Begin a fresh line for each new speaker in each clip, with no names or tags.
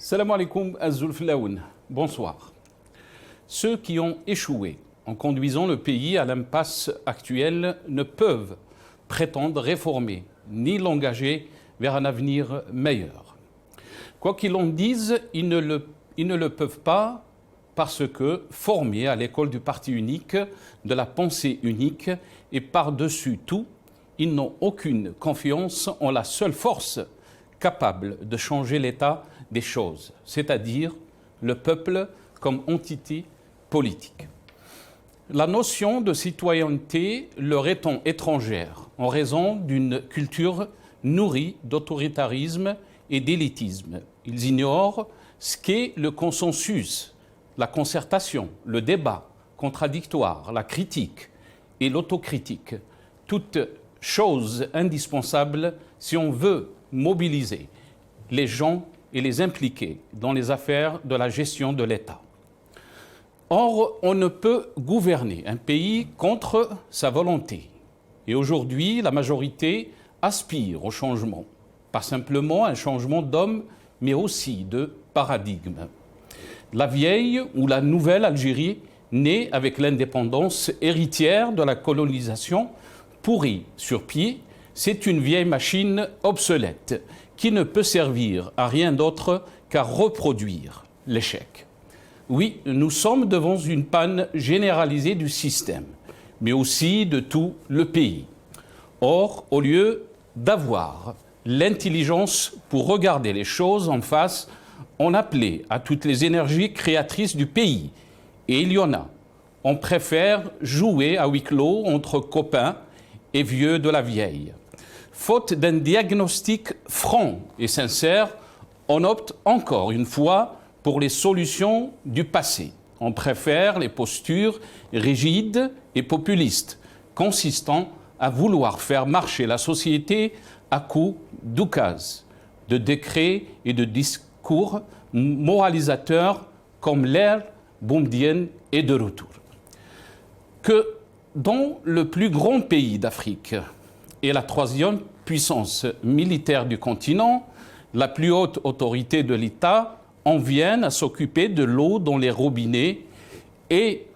Salam alaikum az-Zulflaoun. Bonsoir. Ceux qui ont échoué en conduisant le pays à l'impasse actuelle ne peuvent prétendre réformer ni l'engager vers un avenir meilleur. Quoi qu'ils en disent, ils ne le peuvent pas parce que, formés à l'école du parti unique, de la pensée unique, et par-dessus tout, ils n'ont aucune confiance en la seule force capable de changer l'état des choses, c'est-à-dire le peuple comme entité politique. La notion de citoyenneté leur étant étrangère en raison d'une culture nourrie d'autoritarisme et d'élitisme. Ils ignorent ce qu'est le consensus, la concertation, le débat contradictoire, la critique et l'autocritique, toutes choses indispensables si on veut mobiliser les gens et les impliquer dans les affaires de la gestion de l'État. Or, on ne peut gouverner un pays contre sa volonté. Et aujourd'hui, la majorité aspire au changement. Pas simplement un changement d'homme, mais aussi de paradigme. La vieille ou la nouvelle Algérie, née avec l'indépendance héritière de la colonisation, pourrie sur pied, c'est une vieille machine obsolète qui ne peut servir à rien d'autre qu'à reproduire l'échec. Oui, nous sommes devant une panne généralisée du système, mais aussi de tout le pays. Or, au lieu d'avoir l'intelligence pour regarder les choses en face, on appelait à toutes les énergies créatrices du pays. Et il y en a. On préfère jouer à huis clos entre copains et vieux de la vieille. Faute d'un diagnostic franc et sincère, on opte encore une fois pour les solutions du passé. On préfère les postures rigides et populistes, consistant à vouloir faire marcher la société à coups d'oukases, de décrets et de discours moralisateurs comme l'ère boumedienne est de retour. Que dans le plus grand pays d'Afrique et la troisième puissance militaire du continent, la plus haute autorité de l'État en viennent à s'occuper de l'eau dans les robinets et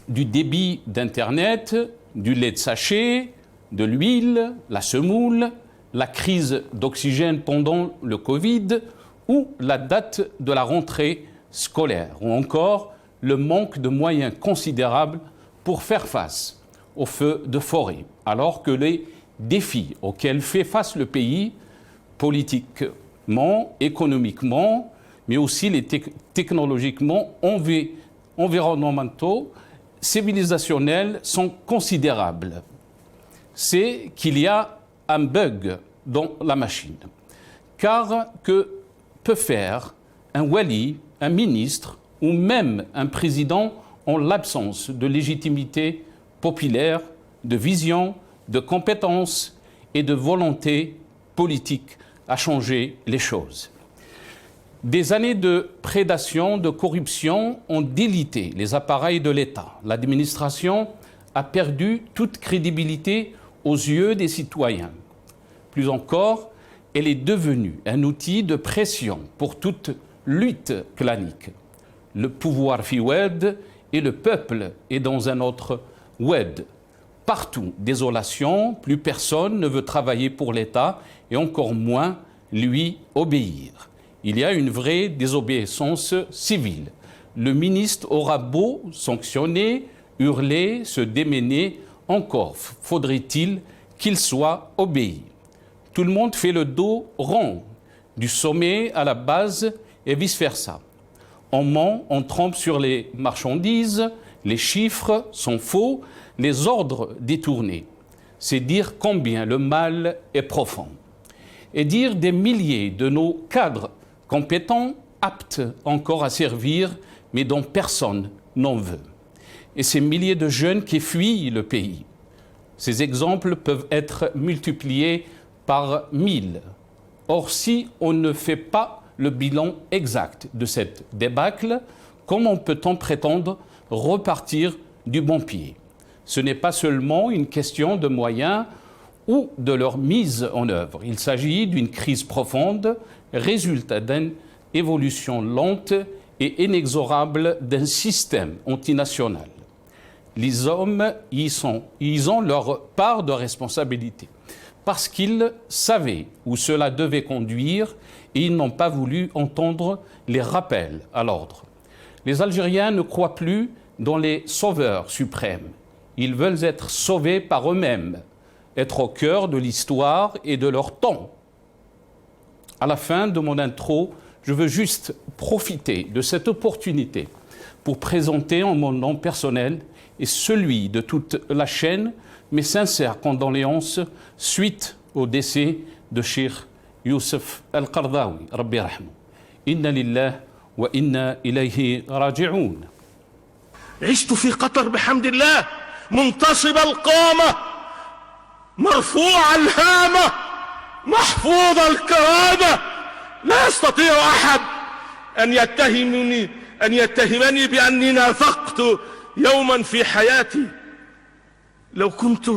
du débit d'Internet, du lait de sachet, de l'huile, la semoule, la crise d'oxygène pendant le Covid ou la date de la rentrée scolaire, ou encore le manque de moyens considérables pour faire face aux feux de forêt, alors que les défis auxquels fait face le pays, politiquement, économiquement, mais aussi les technologiquement, environnementaux, civilisationnels, sont considérables. C'est qu'il y a un bug dans la machine. Car que peut faire un wali, un ministre ou même un président en l'absence de légitimité populaire, de vision, de compétences et de volonté politique à changer les choses. Des années de prédation, de corruption ont délité les appareils de l'État. L'administration a perdu toute crédibilité aux yeux des citoyens. Plus encore, elle est devenue un outil de pression pour toute lutte clanique. Le pouvoir fi Oued et le peuple est dans un autre Oued. Partout, désolation, plus personne ne veut travailler pour l'État et encore moins lui obéir. Il y a une vraie désobéissance civile. Le ministre aura beau sanctionner, hurler, se démener, encore faudrait-il qu'il soit obéi. Tout le monde fait le dos rond, du sommet à la base et vice-versa. On ment, on trompe sur les marchandises, les chiffres sont faux, les ordres détournés. C'est dire combien le mal est profond. Et dire des milliers de nos cadres compétents, aptes encore à servir, mais dont personne n'en veut. Et ces milliers de jeunes qui fuient le pays. Ces exemples peuvent être multipliés par 1000. Or, si on ne fait pas le bilan exact de cette débâcle, comment peut-on prétendre repartir du bon pied? Ce n'est pas seulement une question de moyens ou de leur mise en œuvre. Il s'agit d'une crise profonde, résultat d'un évolution lente et inexorable d'un système antinational. Les hommes ils ont leur part de responsabilité parce qu'ils savaient où cela devait conduire et ils n'ont pas voulu entendre les rappels à l'ordre. Les Algériens ne croient plus dans les sauveurs suprêmes. Ils veulent être sauvés par eux-mêmes, être au cœur de l'histoire et de leur temps. À la fin de mon intro, je veux juste profiter de cette opportunité pour présenter en mon nom personnel et celui de toute la chaîne mes sincères condoléances suite au décès de Cheikh Youssef Al-Qaradawi, Rabbi Rahmou. Inna lillah wa inna ilayhi raji'un.
عشت في قطر بحمد الله منتصب القامة مرفوع الهامة محفوظ الكرامة لا يستطيع أحد أن يتهمني بأني نافقت يوما في حياتي. لو كنت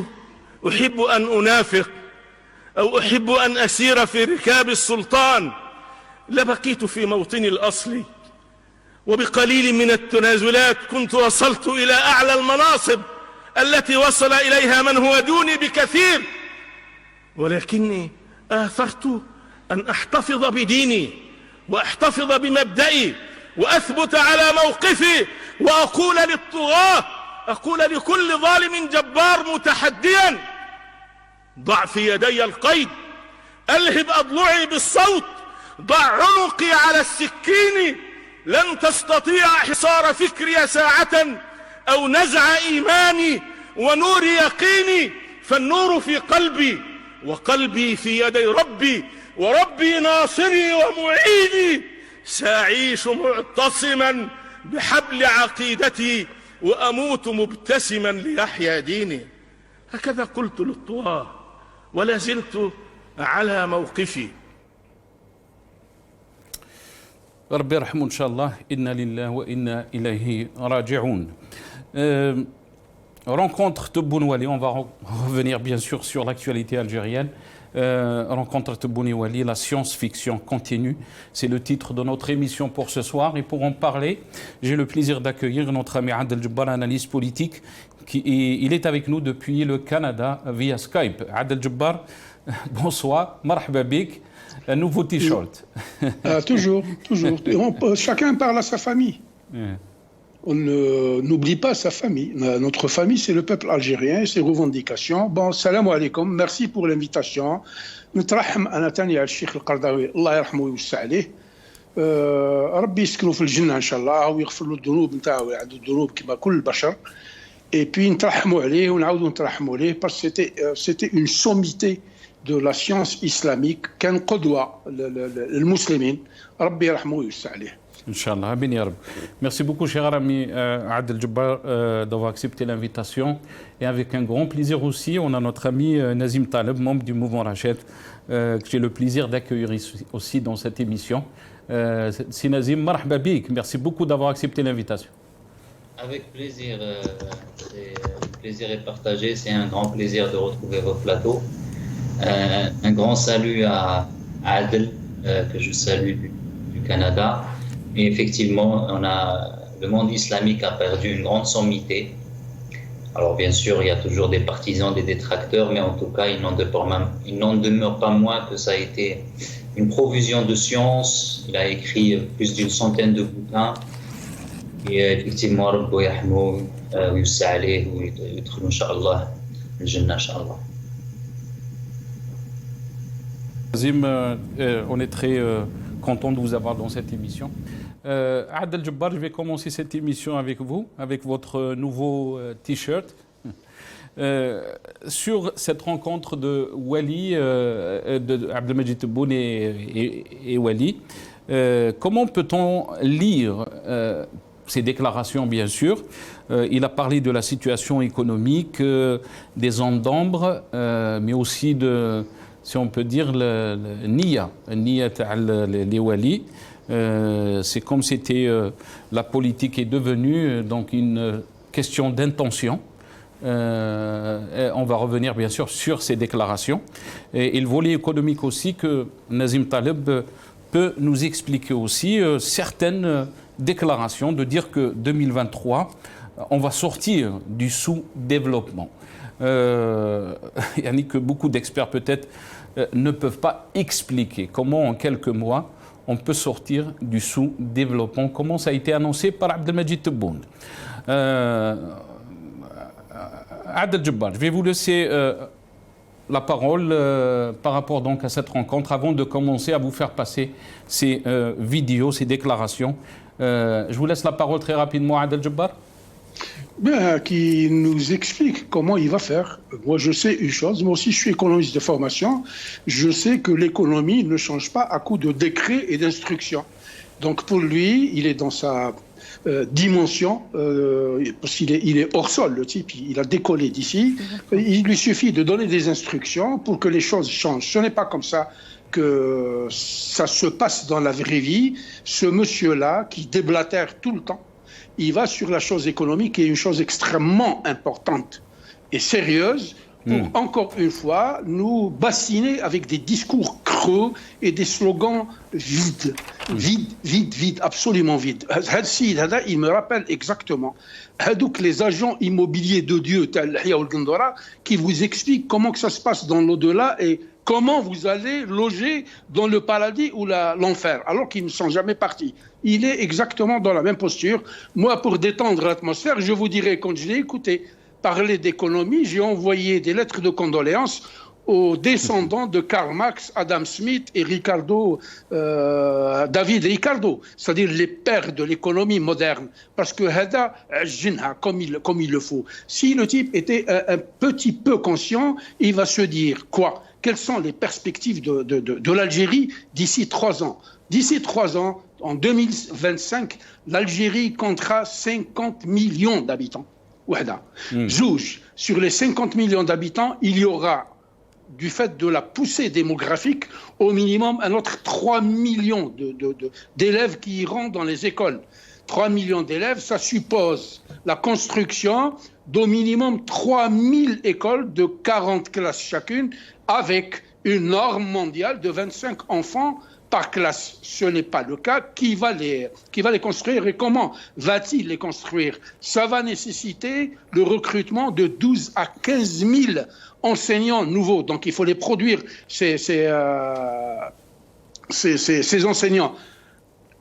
أحب أن أنافق أو أحب أن أسير في ركاب السلطان لبقيت في موطني الأصلي، وبقليل من التنازلات كنت وصلت إلى أعلى المناصب التي وصل إليها من هو دوني بكثير، ولكني آثرت أن أحتفظ بديني وأحتفظ بمبدئي وأثبت على موقفي وأقول للطغاة، أقول لكل ظالم جبار متحديا: ضع في يدي القيد، ألهب أضلعي بالصوت، ضع عنقي على السكين، لن تستطيع حصار فكري ساعة أو نزع إيماني ونور يقيني، فالنور في قلبي وقلبي في يدي ربي، وربي ناصري ومعيني، سأعيش معتصما بحبل عقيدتي وأموت مبتسما ليحيا ديني. هكذا قلت للطغاة ولا زلت على موقفي.
ربي يرحمه إن شاء الله. إنا لله وإنا إليه راجعون. Rencontre Tebboune Wali, on va revenir bien sûr sur l'actualité algérienne. Rencontre Tebboune Wali, la science-fiction continue. C'est le titre de notre émission pour ce soir. Et pour en parler, j'ai le plaisir d'accueillir notre ami Adel Jabbar, analyste politique. Il est avec nous depuis le Canada via Skype. Adel Jabbar, bonsoir, marhaba bik. Un nouveau t-shirt.
Toujours. Chacun parle à sa famille. On n'oublie pas sa famille. Notre famille, c'est le peuple algérien et ses revendications. Bon, salam alaikum, merci pour l'invitation. نترحم أنا تاني على الشيخ القرضاوي الله يرحمه ويوسع عليه. ربي يسكنه في الجنة إن شاء الله ويغفر له الذنوب نتاعو، عنده الذنوب كما كل البشر. Et puis نترحموا عليه ونعاودوا نترحموا عليه parce que c'était une sommité de la science islamique كان قدوة للمسلمين. ربي يرحمه ويوسع عليه.
Inch'Allah, ben ya Rab. Merci beaucoup, cher ami Adel Jabbar, d'avoir accepté l'invitation. Et avec un grand plaisir aussi, on a notre ami Nazim Taleb, membre du mouvement Rachet, que j'ai le plaisir d'accueillir aussi dans cette émission. Si Nazim, marhaba bik, merci beaucoup d'avoir accepté l'invitation.
Avec plaisir, le plaisir est partagé, c'est un grand plaisir de retrouver vos plateaux. Un grand salut à Adel, que je salue du Canada. Et effectivement, le monde islamique a perdu une grande sommité. Alors bien sûr, il y a toujours des partisans, des détracteurs, mais en tout cas, il n'en demeure pas moins que ça a été une profusion de science. Il a écrit plus d'une centaine de bouquins. Et effectivement, Rabbi Yahmou, Yussa alayh, Yudkhil Inch'Allah, le Jannah Inch'Allah.
Nazim, on est très content de vous avoir dans cette émission. Adel Jabbar, je vais commencer cette émission avec vous, avec votre nouveau t-shirt. Sur cette rencontre de Wali, de Abdelmajid Tebboune et Wali, comment peut-on lire ces déclarations, bien sûr? Il a parlé de la situation économique, des ondes d'ombre, mais aussi de, si on peut dire, le niya les Wali. C'est comme c'était la politique est devenue donc une question d'intention. On va revenir bien sûr sur ces déclarations et le volet économique aussi que Nazim Taleb peut nous expliquer aussi certaines déclarations de dire que 2023, on va sortir du sous-développement. Yani que beaucoup d'experts peut-être ne peuvent pas expliquer comment en quelques mois on peut sortir du sous-développement, comment ça a été annoncé par Abdelmajid Tebboune. Adel Djebbar, je vais vous laisser la parole par rapport donc à cette rencontre avant de commencer à vous faire passer ces vidéos, ces déclarations. Je vous laisse la parole très rapidement, Adel Djebbar.
Qui nous explique comment il va faire. Moi, je sais une chose, moi aussi je suis économiste de formation, je sais que l'économie ne change pas à coup de décrets et d'instructions. Donc pour lui, il est dans sa dimension, parce qu'il est hors sol, le type, il a décollé d'ici. Il lui suffit de donner des instructions pour que les choses changent. Ce n'est pas comme ça que ça se passe dans la vraie vie. Ce monsieur-là, qui déblatère tout le temps, il va sur la chose économique, qui est une chose extrêmement importante et sérieuse, pour encore une fois nous bassiner avec des discours creux et des slogans vides, absolument vides. Il me rappelle exactement les agents immobiliers de Dieu, qui vous expliquent comment que ça se passe dans l'au-delà et comment vous allez loger dans le paradis ou l'enfer, alors qu'ils ne sont jamais partis. Il est exactement dans la même posture. Moi, pour détendre l'atmosphère, je vous dirais, quand je l'ai écouté parler d'économie, j'ai envoyé des lettres de condoléances aux descendants de Karl Marx, Adam Smith et David Ricardo, c'est-à-dire les pères de l'économie moderne, parce que Hada, comme il le faut. Si le type était un petit peu conscient, il va se dire quoi? Quelles sont les perspectives de l'Algérie d'ici 3 ans? D'ici 3 ans, en 2025, l'Algérie comptera 50 millions d'habitants. Zouj, sur les 50 millions d'habitants, il y aura, du fait de la poussée démographique, au minimum un autre 3 millions d'élèves qui iront dans les écoles. 3 millions d'élèves, ça suppose la construction d'au minimum 3000 écoles de 40 classes chacune, avec une norme mondiale de 25 enfants par classe. Ce n'est pas le cas. Qui va les construire et comment va-t-il les construire? Ça va nécessiter le recrutement de 12 à 15 000 enseignants nouveaux. Donc il faut les produire, ces enseignants.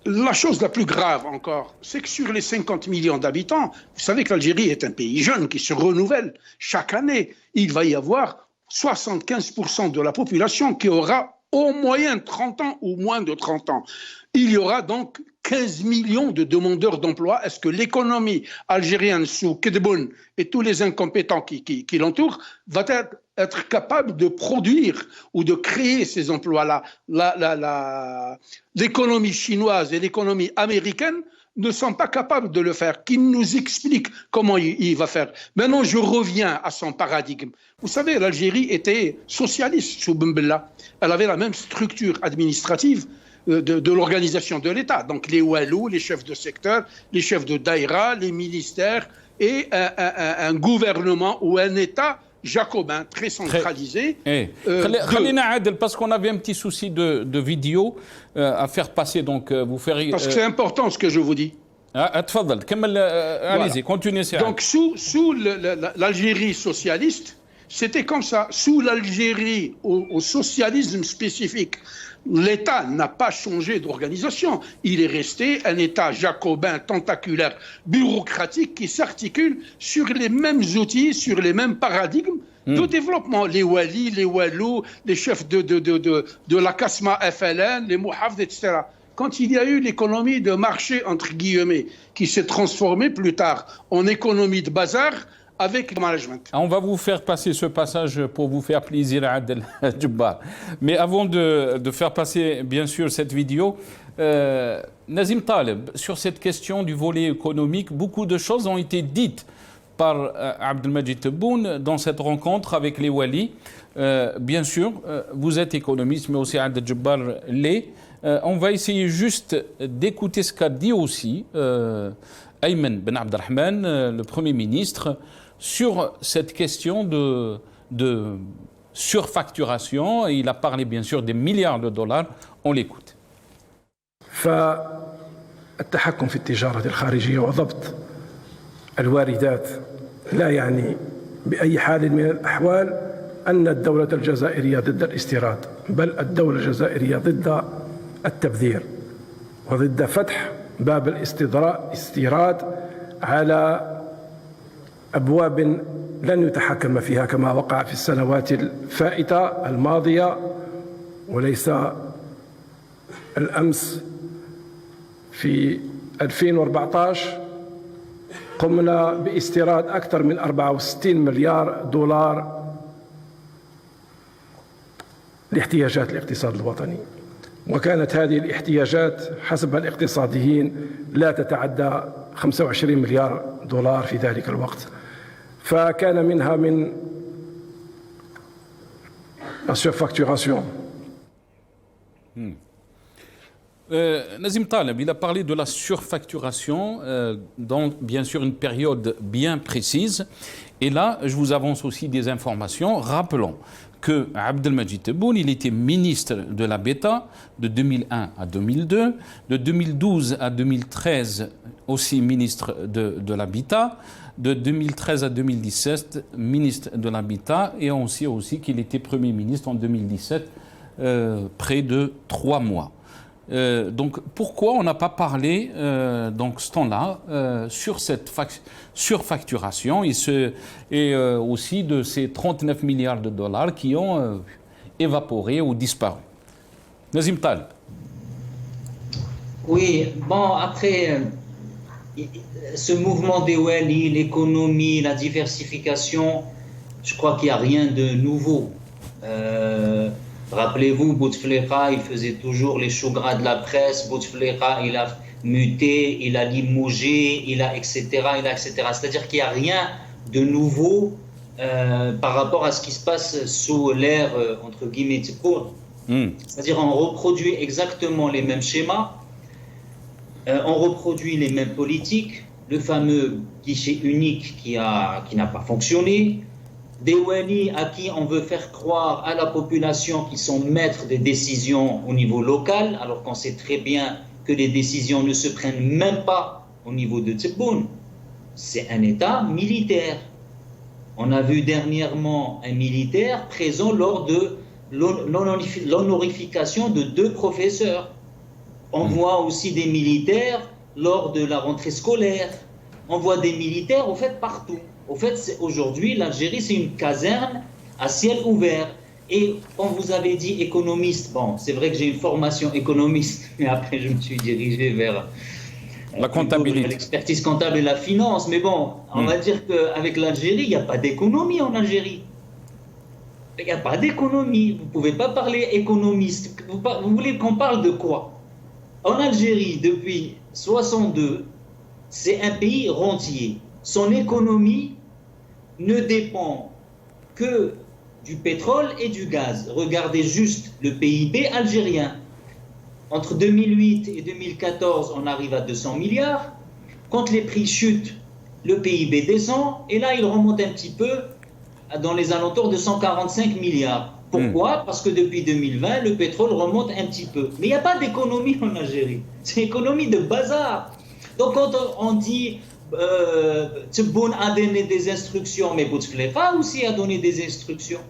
La chose la plus grave encore, c'est que sur les 50 millions d'habitants, vous savez que l'Algérie est un pays jeune qui se renouvelle. Chaque année, il va y avoir 75% de la population qui aura au moyen 30 ans ou moins de 30 ans. Il y aura donc 15 millions de demandeurs d'emploi. Est-ce que l'économie algérienne sous Kedboun et tous les incompétents qui l'entourent va être capable de produire ou de créer ces emplois-là? L'économie chinoise et l'économie américaine ne sont pas capables de le faire. Qui nous explique comment il va faire? Maintenant, je reviens à son paradigme. Vous savez, l'Algérie était socialiste sous Ben Bella. Elle avait la même structure administrative de l'organisation de l'État. Donc les Walou, les chefs de secteur, les chefs de daïra, les ministères et un gouvernement ou un État jacobin, très centralisé.
Parce qu'on avait un petit souci de vidéo à faire passer, donc vous faire...
Parce que c'est important ce que je vous dis.
Allez-y, continuez.
Donc sous l'Algérie socialiste, c'était comme ça. Sous l'Algérie au socialisme spécifique, l'État n'a pas changé d'organisation. Il est resté un État jacobin, tentaculaire, bureaucratique qui s'articule sur les mêmes outils, sur les mêmes paradigmes de développement. Les Wali, les Walou, les chefs de la Kasma FLN, les Mouhafd, etc. Quand il y a eu l'économie de marché, entre guillemets, qui s'est transformée plus tard en économie de bazar, avec le management.
On va vous faire passer ce passage pour vous faire plaisir à Adel Djebbar. Mais avant de faire passer, bien sûr, cette vidéo, Nazim Taleb, sur cette question du volet économique, beaucoup de choses ont été dites par Abdelmajid Tebboune dans cette rencontre avec les Wali. Bien sûr, vous êtes économiste, mais aussi Adel Djebbar l'est. On va essayer juste d'écouter ce qu'a dit aussi Ayman Ben Abdelrahman, le Premier ministre, sur cette question de surfacturation. Et il a parlé bien sûr des milliards de dollars. On l'écoute.
فالتحكم في التجارة الخارجية وضبط الواردات لا يعني بأي حال من الأحوال أن الدولة الجزائرية ضد الاستيراد، بل الدولة الجزائرية ضد التبذير وضد فتح باب الاستيراد على أبواب لن يتحكم فيها كما وقع في السنوات الفائتة الماضية. وليس الأمس في 2014 قمنا باستيراد أكثر من 64 مليار دولار لاحتياجات الاقتصاد الوطني، وكانت هذه الاحتياجات حسب الاقتصاديين لا تتعدى 25 مليار دولار في ذلك الوقت. فكان منها من la surfacturation.
Nazim Taleb, il a parlé de la surfacturation dans bien sûr une période bien précise. Et là, je vous avance aussi des informations. Rappelons que Abdelmadjid Tebboune, il était ministre de l'Habitat de 2001 à 2002, de 2012 à 2013 aussi ministre de l'Habitat, de 2013 à 2017 ministre de l'Habitat, et on sait aussi qu'il était Premier ministre en 2017, près de 3 mois. Donc pourquoi on n'a pas parlé donc ce temps-là sur cette surfacturation et aussi de ces 39 milliards de dollars qui ont évaporé ou disparu. Nazim Taleb.
Oui, bon, après ce mouvement des Wali, l'économie, la diversification, je crois qu'il n'y a rien de nouveau. Rappelez-vous, Bouteflika, il faisait toujours les choux gras de la presse. Bouteflika, il a muté, il a limogé, il a etc. C'est-à-dire qu'il n'y a rien de nouveau par rapport à ce qui se passe sous l'ère, entre guillemets, Tebboune. C'est-à-dire on reproduit exactement les mêmes schémas, on reproduit les mêmes politiques, le fameux guichet unique qui n'a pas fonctionné, des Wali à qui on veut faire croire à la population qu'ils sont maîtres des décisions au niveau local, alors qu'on sait très bien que les décisions ne se prennent même pas au niveau de Tebboune. C'est un État militaire. On a vu dernièrement un militaire présent lors de l'honorification de 2 professeurs. On voit aussi des militaires lors de la rentrée scolaire. On voit des militaires, au fait, partout. Au fait, aujourd'hui, l'Algérie, c'est une caserne à ciel ouvert. Et quand vous avez dit économiste, bon, c'est vrai que j'ai une formation économiste, mais après, je me suis dirigé vers
la comptabilité,
l'expertise comptable et la finance. Mais bon, on va dire qu'avec l'Algérie, il n'y a pas d'économie en Algérie. Il n'y a pas d'économie. Vous ne pouvez pas parler économiste. Vous voulez qu'on parle de quoi? En Algérie, depuis 1962, c'est un pays rentier. Son économie ne dépend que du pétrole et du gaz. Regardez juste le PIB algérien. Entre 2008 et 2014, on arrive à 200 milliards. Quand les prix chutent, le PIB descend. Et là, il remonte un petit peu dans les alentours de 145 milliards. Pourquoi? Parce que depuis 2020, le pétrole remonte un petit peu. Mais il n'y a pas d'économie en Algérie. C'est une économie de bazar. Donc quand on dit Tebboune a donné des instructions, mais Bouteflika aussi a donné des instructions.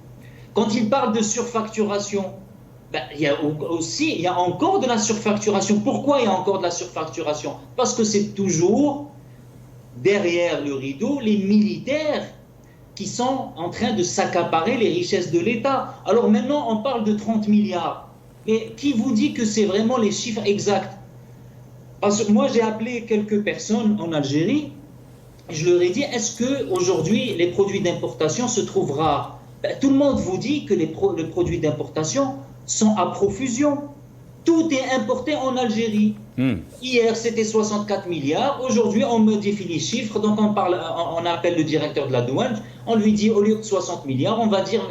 Quand il parle de surfacturation, il y a encore de la surfacturation. Pourquoi il y a encore de la surfacturation? Parce que c'est toujours derrière le rideau les militaires qui sont en train de s'accaparer les richesses de l'État. Alors maintenant, on parle de 30 milliards. Mais qui vous dit que c'est vraiment les chiffres exacts? Parce que moi, j'ai appelé quelques personnes en Algérie. Je leur ai dit, est-ce qu'aujourd'hui, les produits d'importation se trouvent rares? Tout le monde vous dit que les produits d'importation sont à profusion. Tout est importé en Algérie. Hier, c'était 64 milliards. Aujourd'hui, on modifie les chiffres. Donc, on appelle le directeur de la douane. On lui dit, au lieu de 60 milliards, on va dire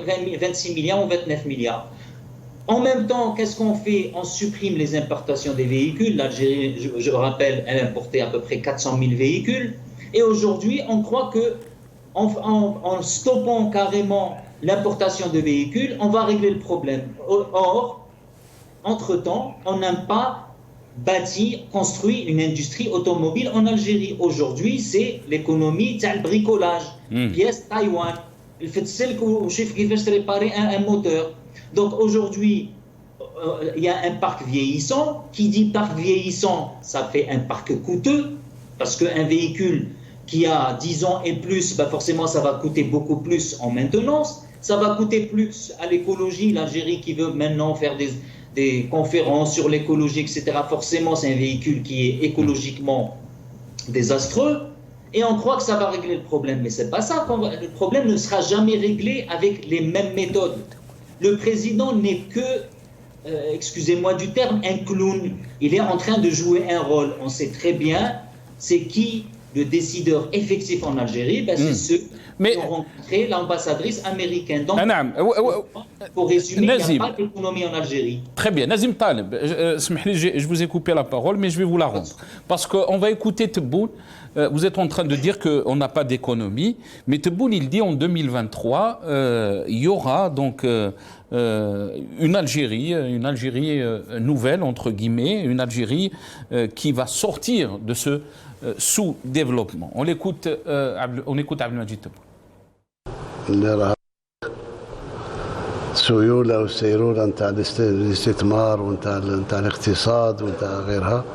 26 milliards ou 29 milliards. En même temps, qu'est-ce qu'on fait? On supprime les importations des véhicules. L'Algérie, je rappelle, elle importait à peu près 400 000 véhicules. Et aujourd'hui, on croit qu'en stoppant carrément l'importation de véhicules, on va régler le problème. Or, entre-temps, on n'aime pas construit une industrie automobile en Algérie. Aujourd'hui, c'est l'économie du bricolage. Pièces Taïwan. Il fait qu'il fait réparer un moteur. Donc aujourd'hui, il y a un parc vieillissant. Qui dit parc vieillissant, ça fait un parc coûteux. Parce qu'un véhicule qui a 10 ans et plus, forcément, ça va coûter beaucoup plus en maintenance. Ça va coûter plus à l'écologie. L'Algérie qui veut maintenant faire des conférences sur l'écologie, etc. Forcément, c'est un véhicule qui est écologiquement désastreux. Et on croit que ça va régler le problème. Mais ce n'est pas ça. Le problème ne sera jamais réglé avec les mêmes méthodes. Le président n'est que, excusez-moi du terme, un clown. Il est en train de jouer un rôle. On sait très bien c'est qui le décideur effectif en Algérie. C'est ceux qui ont rencontré l'ambassadrice américaine. Donc, pour résumer, il n'y a pas d'économie en Algérie.
Très bien. Nazim Taleb, je vous ai coupé la parole, mais je vais vous la rendre. Parce qu'on va écouter Tebboune. Vous êtes en train de dire qu'on n'a pas d'économie, mais Tebboune, il dit en 2023, il y aura donc une Algérie nouvelle, entre guillemets, une Algérie qui va sortir de ce sous-développement. On écoute Abdelmajid Tebboune.
السيولة والسيرورة نتاع الاستثمار ونتاع الاقتصاد ونتاع غيرها.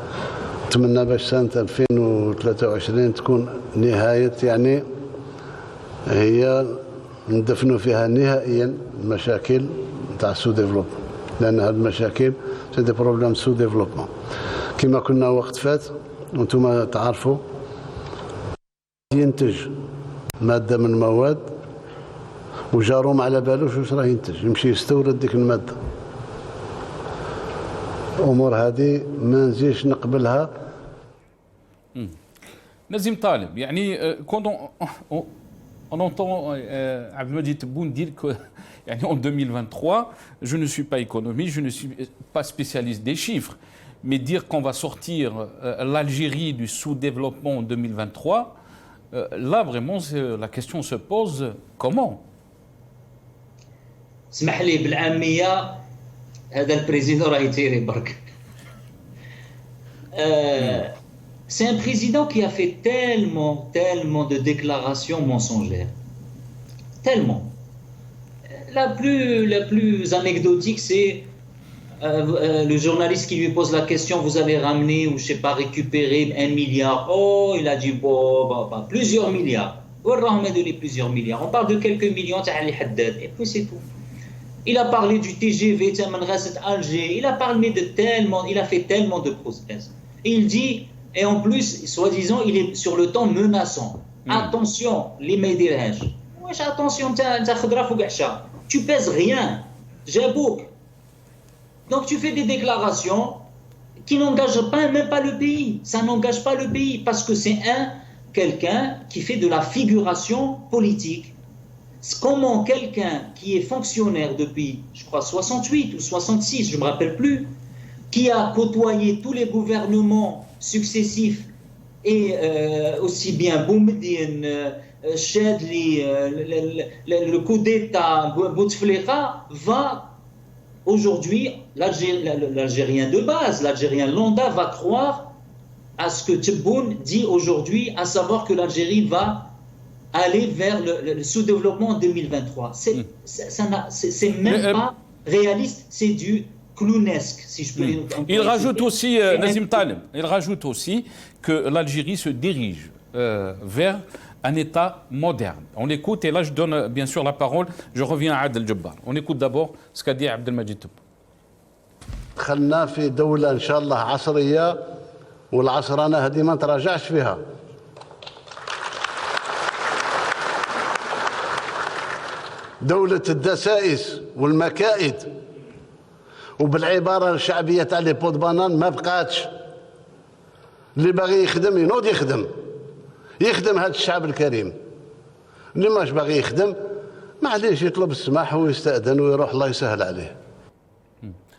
نتمنى باش سنة 2023 تكون نهاية يعني هي ندفنوا فيها نهائيا المشاكل نتاع السو ديفلوبمون، لأن هذه المشاكل سي دي بروبليم سو ديفلوبمون. كما كنا وقت فات وانتم تعرفوا ينتج مادة من مواد وجارو ما على بالوش واش راه ينتج، يمشي يستورد ديك الماده. الامور هذه ما نزيدش نقبلها.
Nazim Taleb, quand on entend Abdelmajid Tebboune dire que en 2023, je ne suis pas économiste, je ne suis pas spécialiste des chiffres, mais dire qu'on va sortir l'Algérie du sous-développement en 2023, là vraiment la question se pose comment ?
اسمح لي بالعاميه هذا البريزيدون راه يتيري برك. C'est un président qui a fait tellement de déclarations mensongères. Tellement. La plus anecdotique, c'est le journaliste qui lui pose la question, vous avez ramené ou je sais pas récupéré 1 milliard. Oh, il a dit plusieurs milliards. Plusieurs milliards. On parle de quelques millions, et puis c'est tout. Il a parlé du TGV, Alger, il a fait tellement de promesses. Et il dit, et en plus, soi-disant, il est sur le temps menaçant. Attention, les médias. Attention, tu pèses rien. Jabouk. Donc tu fais des déclarations qui n'engagent même pas le pays. Ça n'engage pas le pays parce que c'est quelqu'un qui fait de la figuration politique. Comment quelqu'un qui est fonctionnaire depuis, je crois, 68 ou 66, je ne me rappelle plus, qui a côtoyé tous les gouvernements successifs, et aussi bien Boumediene, Chadli, le coup d'État, Bouteflika, va aujourd'hui, l'Algérien de base, l'Algérien lambda, va croire à ce que Tebboune dit aujourd'hui, à savoir que l'Algérie va aller vers le sous-développement en 2023. C'est même pas réaliste, c'est du clownesque, si je peux dire.
Il rajoute aussi, Nazim Taleb, il rajoute aussi que l'Algérie se dirige vers un État moderne. On écoute, et là je donne bien sûr la parole, je reviens à Adel Jabbar. On écoute d'abord ce qu'a dit Abdelmajid Tebboune.
دخلنا في دولة إن شاء الله عصرية والعصرانة هذه ما نتراجعش فيها. دولة الدسائس والمكائد وبالعبارة الشعبية تاع لي بود بانان ما بقاتش. اللي باغي يخدم ينوض يخدم هذا الشعب الكريم. اللي ماش باغي يخدم معليش يطلب السماح ويستأذن ويروح الله يسهل عليه.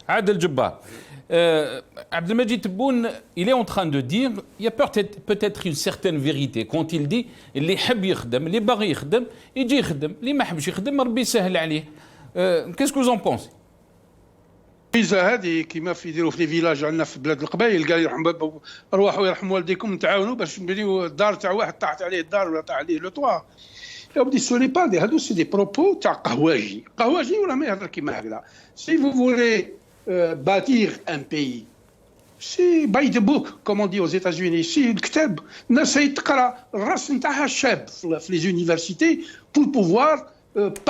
Adel Jabbar. Abdelmajid Tebboune, il est en train de dire, il y a peut-être une certaine vérité quand il dit اللي يحب يخدم اللي باغي يخدم يجي يخدم اللي ما حبش يخدم ربي يسهل عليه. Qu'est-ce que vous en pensez?
الفيزا هذه كيما يديروا في لي فيلاج عندنا في بلاد القبائل، قال يرحم ارواحوا يرحم والديكم تعاونوا باش نبنيو الدار تاع واحد طاحت عليه الدار ولا طاح عليه لو طوا. يا ودي سوني با دي هادو سي دي بروبو تاع قهواجي ولا ما يهضر كيما هكذا. سي فو فولي باتير ان بيي سي باي ذا بوك كومون دي aux États-Unis. سي الكتاب الناس تقرا الراس نتاعها شاب في لي زونيفرسيتي pour pouvoir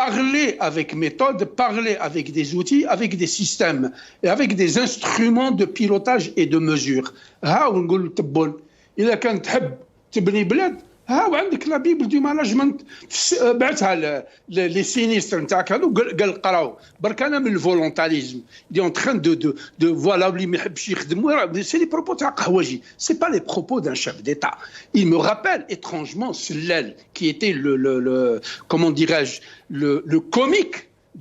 parler avec méthode, parler avec des outils, avec des systèmes et avec des instruments de pilotage et de mesure. ها ونقول تبون إذا كان تحب تبني بلاد ها وعندك لا بيبل دو مانجمنت بعتها لي سينيستر نتاعك هذو قال قراو برك انا من الفولونتاريزم دي اون تران دو فوالا اللي ما يحبش يخدم سي لي بروبو تاع قهوجي سي با لي بروبو دان شيف ديتا. Il me rappelle étrangement Sellal qui était le comment dirais-je le comique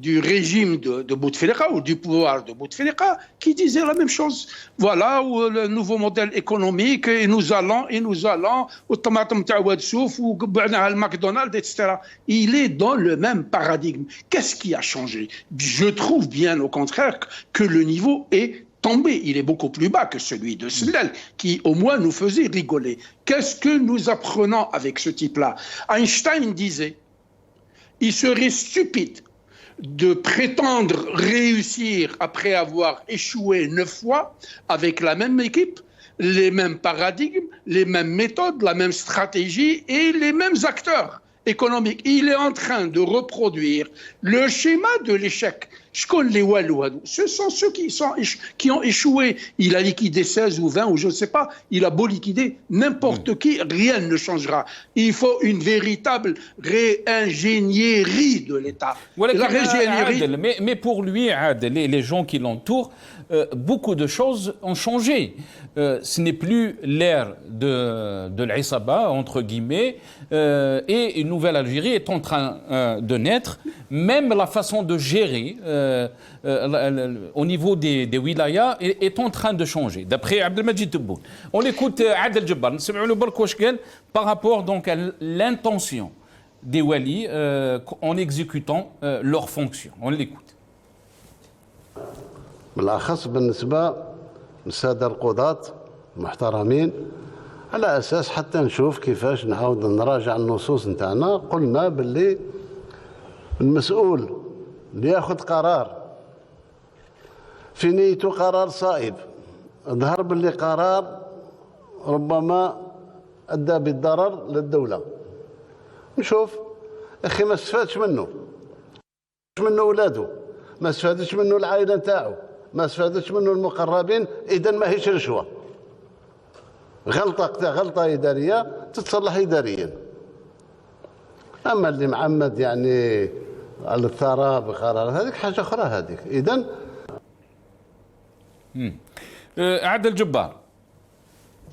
du régime de Bouteflika ou du pouvoir de Bouteflika qui disait la même chose. Voilà le nouveau modèle économique et nous allons au tomatom taouad souf ou al McDonald's etc. Il est dans le même paradigme. Qu'est-ce qui a changé? Je trouve bien au contraire que le niveau est tombé. Il est beaucoup plus bas que celui de Sellal qui au moins nous faisait rigoler. Qu'est-ce que nous apprenons avec ce type-là? Einstein disait il serait stupide de prétendre réussir après avoir échoué 9 fois avec la même équipe, les mêmes paradigmes, les mêmes méthodes, la même stratégie et les mêmes acteurs économiques. Il est en train de reproduire le schéma de l'échec. Ce sont ceux qui ont échoué. Il a liquidé 16 ou 20 ou je ne sais pas. Il a beau liquider n'importe qui, rien ne changera. Il faut une véritable réingénierie de l'État.
La régénierie... Mais pour lui, les gens qui l'entourent, beaucoup de choses ont changé. Ce n'est plus l'ère de l'Aïsaba, entre guillemets, et une nouvelle Algérie est en train de naître. Même la façon de gérer au niveau des wilayas est en train de changer. D'après Abdelmajid Tebboune. On écoute Adel Djebbar. Par rapport donc à l'intention des walis en exécutant leurs fonctions. On l'écoute.
بالأخص بالنسبة للسادة القضاة المحترمين على أساس حتى نشوف كيفاش نعاود نراجع النصوص نتاعنا. قلنا باللي المسؤول اللي ياخذ قرار في نيته قرار صائب ظهر باللي قرار ربما أدى بالضرر للدولة. نشوف أخي ما استفادش منه ولاده، ما استفادتش منه العائلة نتاعو، ما استفادتش منه المقربين، إذن ما هيش رشوة. غلطة إدارية تتصلح إداريا. أما اللي معمد يعني على الثراء بقرار هذيك حاجة أخرى هذيك. إذن
عادل جبار.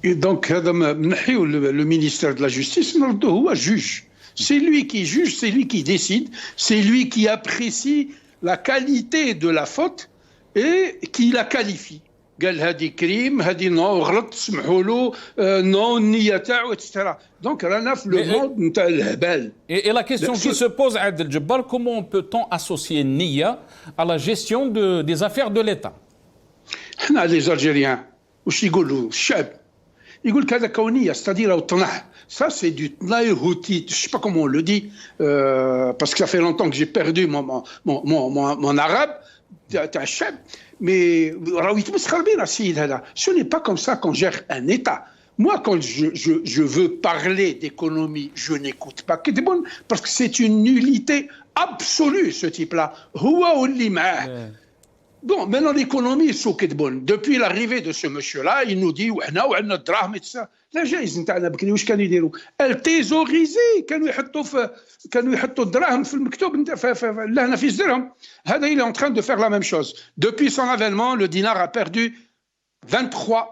Donc هذا نحيو le ministère de la Justice نردوه هو juge. C'est lui qui juge, c'est lui qui décide, c'est lui qui apprécie la qualité de la faute et qui la qualifie. قال هذه كريم، هذه نو غلط، سمحوا له، نو النية تاعو etc. Donc رانا في لو موند نتاع الهبال.
Et la question qui se pose à Adel Djebbar, comment peut-on associer Nia à la gestion des affaires de l'État?
حنا les Algériens واش يقولوا الشعب؟ يقول لك هذا كونية c'est-à-dire au طنح. Ça, c'est du Tnaïhouti. Je ne sais pas comment on le dit, parce que ça fait longtemps que j'ai perdu mon arabe. Mais ce n'est pas comme ça qu'on gère un État. Moi, quand je veux parler d'économie, je n'écoute pas Kedeboun, parce que c'est une nullité absolue, ce type-là. Bon, maintenant l'économie, c'est Kedeboun. Depuis l'arrivée de ce monsieur-là, il nous dit لا جايز نتاعنا بكري واش كانوا يديروا التيزوريزي كانوا يحطوا الدراهم في المكتوب لهنا في زرهم. هذا il est en train de faire la même chose. Depuis son avènement, le dinar a perdu 23%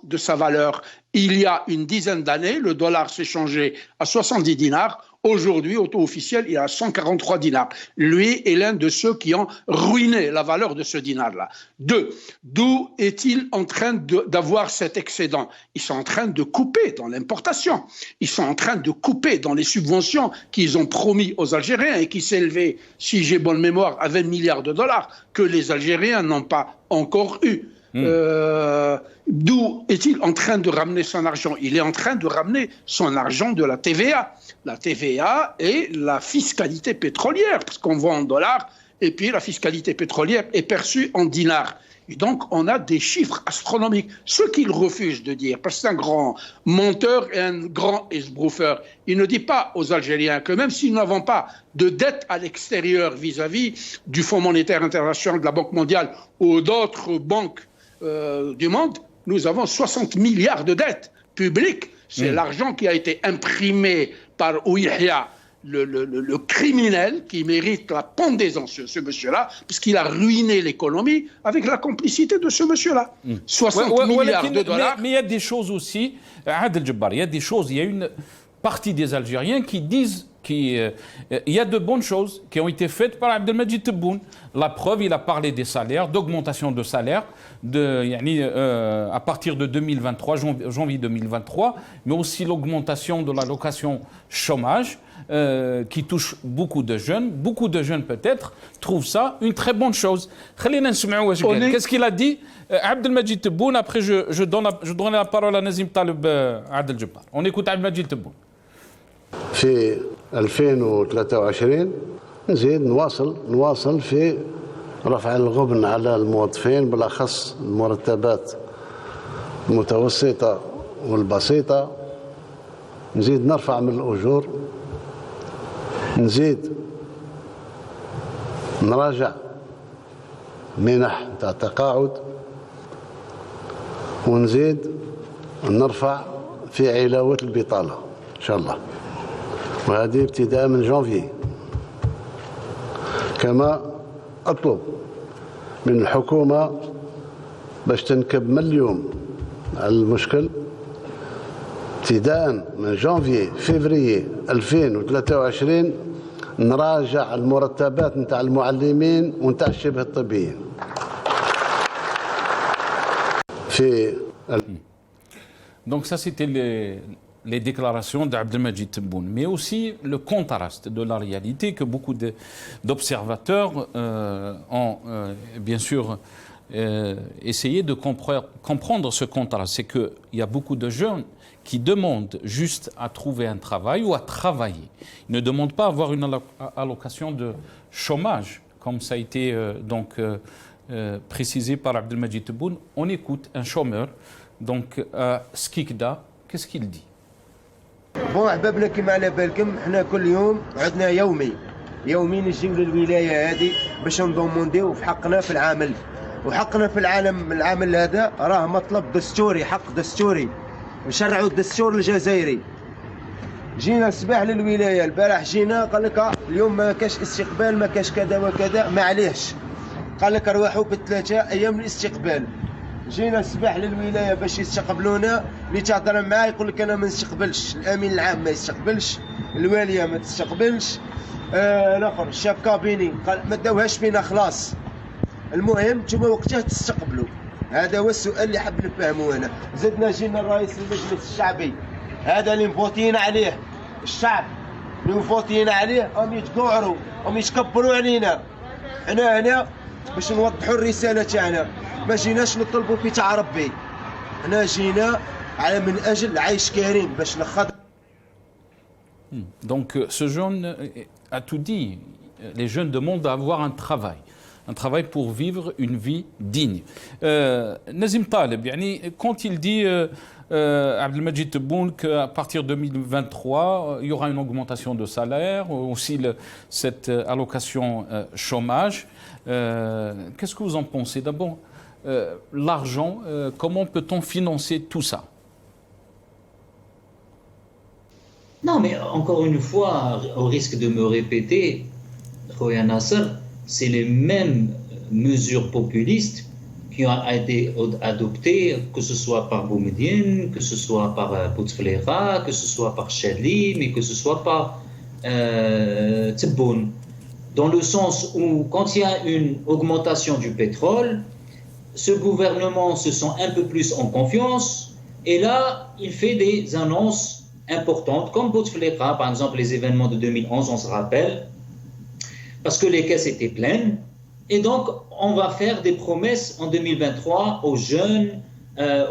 de sa valeur. Il y a une dizaine d'années, le dollar s'est changé à 70 dinars. Aujourd'hui, au taux officiel, il est à 143 dinars. Lui est l'un de ceux qui ont ruiné la valeur de ce dinar-là. 2. D'où est-il en train d'avoir cet excédent? Ils sont en train de couper dans l'importation. Ils sont en train de couper dans les subventions qu'ils ont promis aux Algériens et qui s'élevaient, si j'ai bonne mémoire, à 20 milliards de dollars que les Algériens n'ont pas encore eu. D'où est-il en train de ramener son argent? Il est en train de ramener son argent de la TVA. La TVA est la fiscalité pétrolière, parce qu'on vend en dollars, et puis la fiscalité pétrolière est perçue en dinars. Et donc, on a des chiffres astronomiques. Ce qu'il refuse de dire, parce que c'est un grand menteur et un grand esbroufeur, il ne dit pas aux Algériens que même si nous n'avons pas de dette à l'extérieur vis-à-vis du Fonds monétaire international, de la Banque mondiale ou d'autres banques du monde, nous avons 60 milliards de dettes publiques. C'est l'argent qui a été imprimé par Ouihia, le criminel qui mérite la pendaison, ce monsieur-là, puisqu'il a ruiné l'économie avec la complicité de ce monsieur-là. 60 milliards de dollars.
Mais il y a des choses aussi, Adel Jabbar, il y a des choses, il y a une partie des Algériens qui disent qu'il y a de bonnes choses qui ont été faites par Abdelmadjid Tebboune. La preuve, il a parlé des salaires, d'augmentation de salaires à partir de 2023, janvier 2023, mais aussi l'augmentation de l'allocation chômage qui touche beaucoup de jeunes. Beaucoup de jeunes peut-être trouvent ça une très bonne chose. Qu'est-ce qu'il a dit Abdelmadjid Tebboune? Après je donne la parole à Nazim Taleb Adel Jabbar. On écoute Abdelmadjid Tebboune.
في 2023 نزيد نواصل في رفع الغبن على الموظفين بالاخص المرتبات المتوسطه والبسيطه، نزيد نرفع من الاجور، نزيد نراجع منح تاع التقاعد، ونزيد نرفع في علاوه البطاله ان شاء الله، وهذه ابتداء من جانفي. كما أطلب من الحكومة باش تنكب من اليوم على المشكل، ابتداء من جانفي فيفري 2023 نراجع المرتبات نتاع المعلمين ونتاع الشبه الطبيين.
Donc ça c'était les déclarations d'Abdelmadjid Tebboune, mais aussi le contraste de la réalité que beaucoup d'observateurs ont bien sûr essayé de comprendre ce contraste. C'est qu'il y a beaucoup de jeunes qui demandent juste à trouver un travail ou à travailler. Ils ne demandent pas à avoir une allocation de chômage, comme ça a été précisé par Abdelmadjid Tebboune. On écoute un chômeur, donc à Skikda, qu'est-ce qu'il dit?
بون احبابنا كما على بالكم حنا كل يوم عندنا يومي نجيو للولايه هذه باش نضمونديو في حقنا في العمل، وحقنا في العمل هذا راه مطلب دستوري، حق دستوري نشرعوا الدستور الجزائري. جينا الصباح للولايه البارح، جينا قال لك اليوم ما كاش استقبال، ما كاش كذا وكذا، معليش قال لك روحوا بالثلاثه ايام الاستقبال. جينا الصباح للولايه باش يستقبلونا، اللي تهضر معاه يقول لك انا ما نستقبلش، الامين العام ما يستقبلش، الواليه ما تستقبلش، الاخر الشاب كابيني قال ما داوهاش فينا خلاص. المهم نتوما وقتها تستقبلوا، هذا هو السؤال اللي حاب نفهمه انا. زدنا جينا الرئيس المجلس الشعبي هذا اللي مفوتين عليه، الشعب اللي مفوتين عليه هم يتقعروا، هم يتكبروا علينا. حنا هنا باش نوضحوا الرساله تاعنا، ما جيناش نطلبوا في تاع ربي، حنا جينا على من اجل عيش كريم باش نخدم.
Donc ce jeune a tout dit. Les jeunes demandent à avoir un travail pour vivre une vie digne. Nazim Taleb, quand il dit Abdelmadjid Tebboune qu'à partir de 2023, il y aura une augmentation de salaire, aussi cette allocation chômage, qu'est-ce que vous en pensez? D'abord, l'argent, comment peut-on financer tout ça?
Non, mais encore une fois, au risque de me répéter, Khoya Nasser, c'est les mêmes mesures populistes qui ont été adoptées, que ce soit par Boumediene, que ce soit par Bouteflika, que ce soit par Chadli, mais que ce soit par Tebboune, dans le sens où quand il y a une augmentation du pétrole, ce gouvernement se sent un peu plus en confiance et là, il fait des annonces importantes, comme Bouteflika, par exemple les événements de 2011, on se rappelle, parce que les caisses étaient pleines. Et donc, on va faire des promesses en 2023 aux jeunes,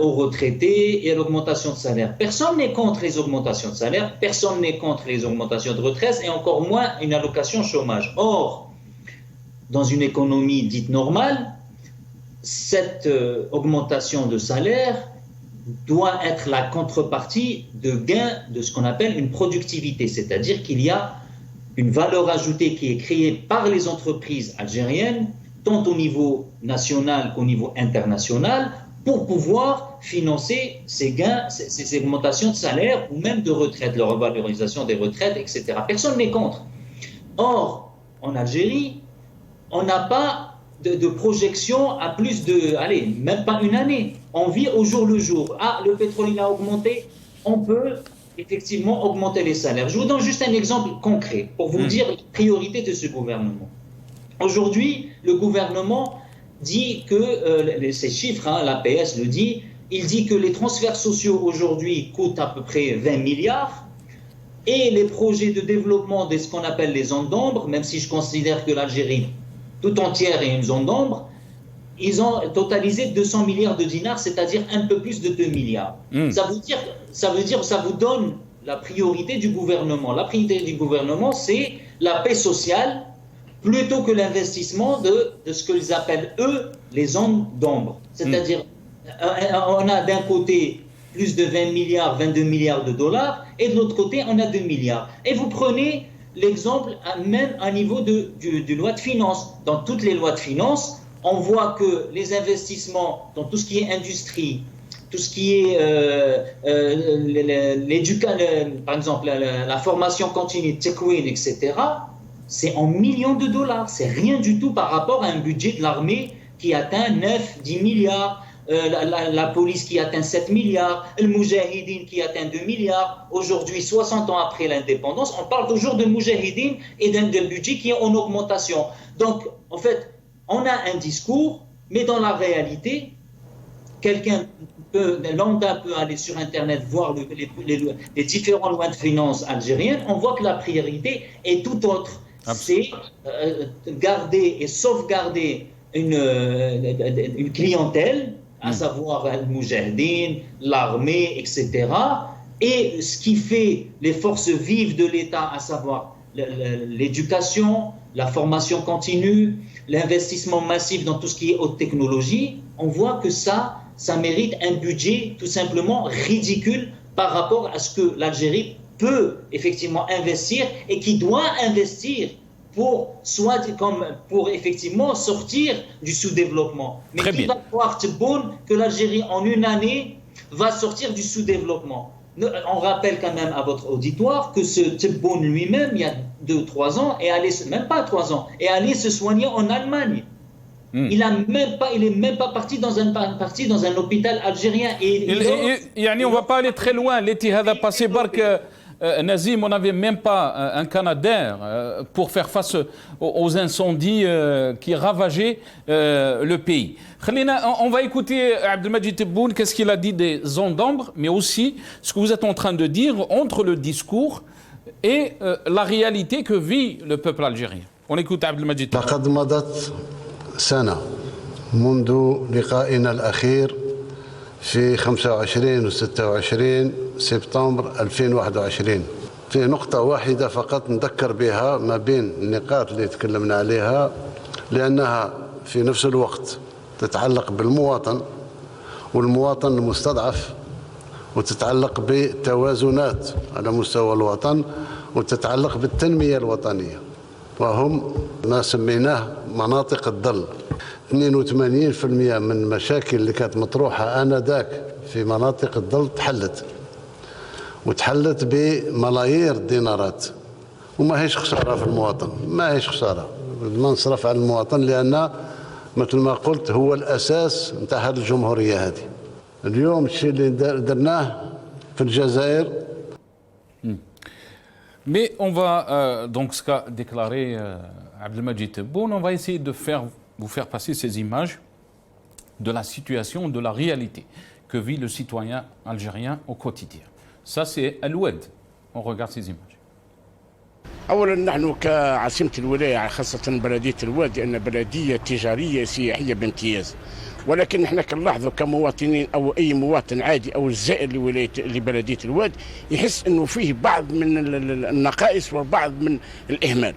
aux retraités et à l'augmentation de salaire. Personne n'est contre les augmentations de salaire, personne n'est contre les augmentations de retraite et encore moins une allocation chômage. Or, dans une économie dite normale, cette augmentation de salaire doit être la contrepartie de gains de ce qu'on appelle une productivité, c'est-à-dire qu'il y a une valeur ajoutée qui est créée par les entreprises algériennes, tant au niveau national qu'au niveau international, pour pouvoir financer ces gains, ces augmentations de salaire ou même de retraite, la revalorisation des retraites, etc. Personne n'est contre. Or, en Algérie, on n'a pas de projection à plus de, allez, même pas une année. On vit au jour le jour. Ah, le pétrole, il a augmenté, on peut effectivement augmenter les salaires. Je vous donne juste un exemple concret pour vous dire les priorités de ce gouvernement. Aujourd'hui, le gouvernement dit que, ces chiffres, l'APS le dit, il dit que les transferts sociaux aujourd'hui coûtent à peu près 20 milliards et les projets de développement de ce qu'on appelle les zones d'ombre, même si je considère que l'Algérie tout entière est une zone d'ombre, ils ont totalisé 200 milliards de dinars, c'est-à-dire un peu plus de 2 milliards. Ça vous donne la priorité du gouvernement. La priorité du gouvernement, c'est la paix sociale plutôt que l'investissement de ce qu'ils appellent, eux, les zones d'ombre. C'est-à-dire, on a d'un côté plus de 20 milliards, 22 milliards de dollars, et de l'autre côté, on a 2 milliards. Et vous prenez l'exemple même à niveau de loi de finances. Dans toutes les lois de finances, on voit que les investissements dans tout ce qui est industrie, tout ce qui est par exemple la formation continue, Tekwin, etc., c'est en millions de dollars. C'est rien du tout par rapport à un budget de l'armée qui atteint 9, 10 milliards, la police qui atteint 7 milliards, le Moujahidine qui atteint 2 milliards. Aujourd'hui, 60 ans après l'indépendance, on parle toujours de Moujahidine et d'un budget qui est en augmentation. Donc, en fait, on a un discours, mais dans la réalité, lambda peut aller sur Internet voir les différentes lois de finances algériennes, on voit que la priorité est tout autre. C'est garder et sauvegarder une clientèle, à savoir le Moujahidine, l'armée, etc. Et ce qui fait les forces vives de l'État, à savoir l'éducation, la formation continue, l'investissement massif dans tout ce qui est haute technologie, on voit que ça mérite un budget tout simplement ridicule par rapport à ce que l'Algérie peut effectivement investir et qui doit investir pour effectivement sortir du sous-développement. Mais
Très
qui
bien.
va croire que l'Algérie en une année va sortir du sous-développement? On rappelle quand même à votre auditoire que ce Tebboune lui-même, il y a 2-3 ans, même pas 3 ans, est allé se soigner en Allemagne. Il est même pas parti dans un hôpital algérien.
On ne va pas aller très loin. L'Etihad a passé Bark Nazim, on n'avait même pas un Canadair pour faire face aux incendies qui ravageaient le pays. On va écouter Abdelmajid Tebboune, qu'est-ce qu'il a dit des zones d'ombre, mais aussi ce que vous êtes en train de dire entre le discours et la réalité que vit le peuple algérien. On écoute Abdelmajid Tebboune.
لقد مضت سنة منذ لقائنا الأخير في 25 و 26 سبتمبر 2021. في نقطة واحدة فقط نذكر بها ما بين النقاط اللي تكلمنا عليها، لأنها في نفس الوقت تتعلق بالمواطن والمواطن المستضعف، وتتعلق بالتوازنات على مستوى الوطن، وتتعلق بالتنمية الوطنية، وهم ما سميناه مناطق الظل. 82% من المشاكل اللي كانت مطروحة آنذاك في مناطق الظل وتحلت بملايير الدينارات، وما هيش خسارة في المواطن، ما هيش خسارة، ما نصرف على المواطن، لأن مثل ما قلت هو الأساس نتاع هذه الجمهورية هذه. اليوم الشيء اللي درناه في الجزائر.
Mais on va, donc ce qu'a déclaré Abdelmadjid Tebboune, on va essayer de vous faire passer ces images de la situation, de la réalité que vit le citoyen algérien au quotidien. Ça, c'est Al-Oued. On regarde ces images.
اولا نحن كعاصمه الولايه خاصه بلديه الواد لان بلديه تجاريه سياحيه بامتياز، ولكن نحن كنلاحظوا كمواطنين او اي مواطن عادي او الزائر لبلديه الواد يحس انه فيه بعض من النقائص وبعض من الاهمال.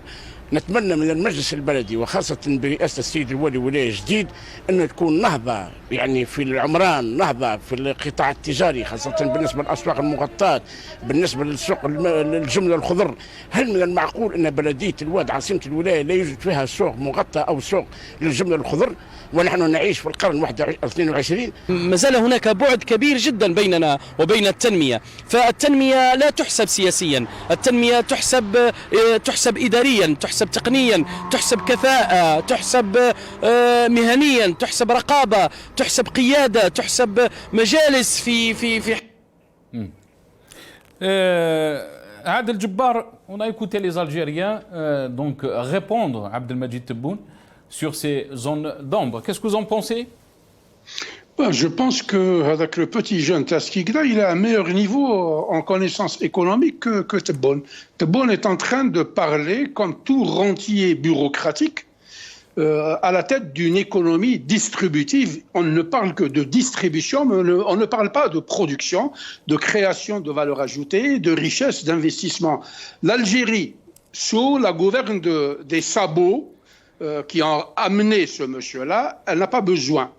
نتمنى من المجلس البلدي وخاصة برئاسة السيد الولي ولاية جديد أن تكون نهضة يعني في العمران، نهضة في القطاع التجاري خاصة بالنسبة للأسواق المغطاة، بالنسبة للسوق الجملة الخضر. هل من المعقول أن بلدية الواد عاصمة الولاية لا يوجد فيها سوق مغطى أو سوق للجملة الخضر ونحن نعيش في القرن 22؟
ما زال هناك بعد كبير جدا بيننا وبين التنمية، فالتنمية لا تحسب سياسيا، التنمية تحسب إداريا، تحسب تقنيا، تحسب كفاءة، تحسب مهنيا، تحسب رقابة، تحسب قيادة، تحسب مجالس في
Adel Djebbar, on a écouté les Algériens donc répondre à Abdelmadjid Tebboune sur ces zones d'ombre. Qu'est-ce que vous en pensez?
Je pense qu'avec le petit jeune Taskigla, il a un meilleur niveau en connaissance économique que Tebboune. Tebboune est en train de parler comme tout rentier bureaucratique à la tête d'une économie distributive. On ne parle que de distribution, mais on ne parle pas de production, de création de valeur ajoutée, de richesse, d'investissement. L'Algérie, sous la gouverne des sabots qui ont amené ce monsieur-là, elle n'a pas besoin